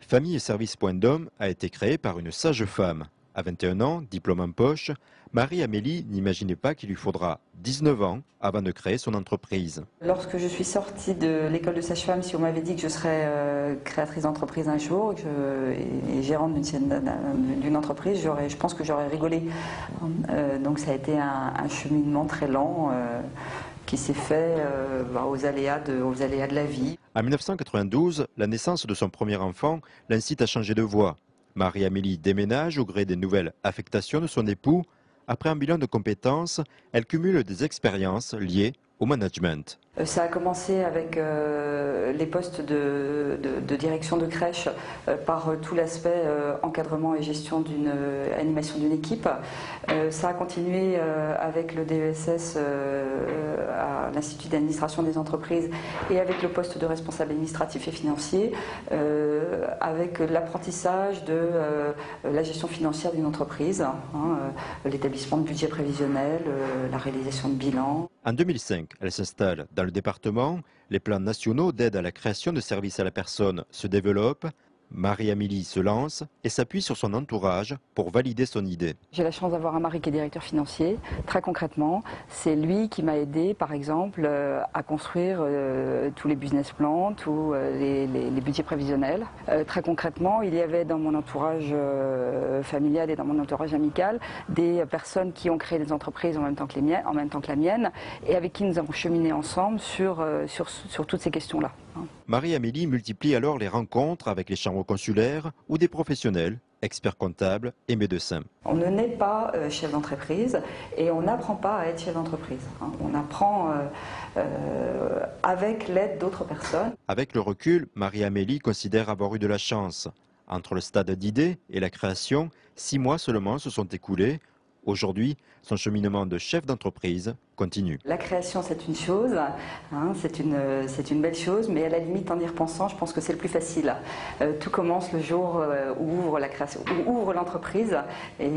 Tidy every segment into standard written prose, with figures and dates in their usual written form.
Famille et Service.d'Homme a été créé par une sage femme. À 21 ans, diplôme en poche, Marie-Amélie n'imaginait pas qu'il lui faudra 19 ans avant de créer son entreprise. Lorsque je suis sortie de l'école de sage-femme, si on m'avait dit que je serais créatrice d'entreprise un jour et gérante d'une entreprise, je pense que j'aurais rigolé. Donc ça a été un cheminement très lent qui s'est fait aux aléas de la vie. En 1992, la naissance de son premier enfant l'incite à changer de voie. Marie-Amélie déménage au gré des nouvelles affectations de son époux. Après un bilan de compétences, elle cumule des expériences liées au management. Ça a commencé avec les postes de direction de crèche par tout l'aspect encadrement et gestion animation d'une équipe. Ça a continué avec le DESS à l'Institut d'administration des entreprises et avec le poste de responsable administratif et financier, avec l'apprentissage de la gestion financière d'une entreprise, l'établissement de budget prévisionnel, la réalisation de bilan. En 2005, elle s'installe dans le département. Les plans nationaux d'aide à la création de services à la personne se développent. Marie-Amélie se lance et s'appuie sur son entourage pour valider son idée. J'ai la chance d'avoir un mari qui est directeur financier. Très concrètement, c'est lui qui m'a aidé, par exemple, à construire tous les business plans, tous les budgets prévisionnels. Très concrètement, il y avait dans mon entourage familial et dans mon entourage amical des personnes qui ont créé des entreprises en même temps que la mienne, et avec qui nous avons cheminé ensemble sur toutes ces questions-là. Marie-Amélie multiplie alors les rencontres avec les chambres consulaires ou des professionnels, experts comptables et médecins. On ne naît pas chef d'entreprise et on n'apprend pas à être chef d'entreprise. On apprend avec l'aide d'autres personnes. Avec le recul, Marie-Amélie considère avoir eu de la chance. Entre le stade d'idée et la création, 6 mois seulement se sont écoulés. Aujourd'hui, son cheminement de chef d'entreprise continue. La création, c'est une chose, c'est une belle chose, mais à la limite, en y repensant, je pense que c'est le plus facile. Tout commence le jour où ouvre la création, où ouvre l'entreprise, et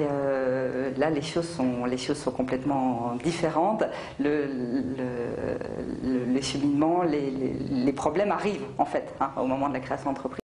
là, les choses sont complètement différentes. Les cheminements, les problèmes arrivent en fait au moment de la création d'entreprise.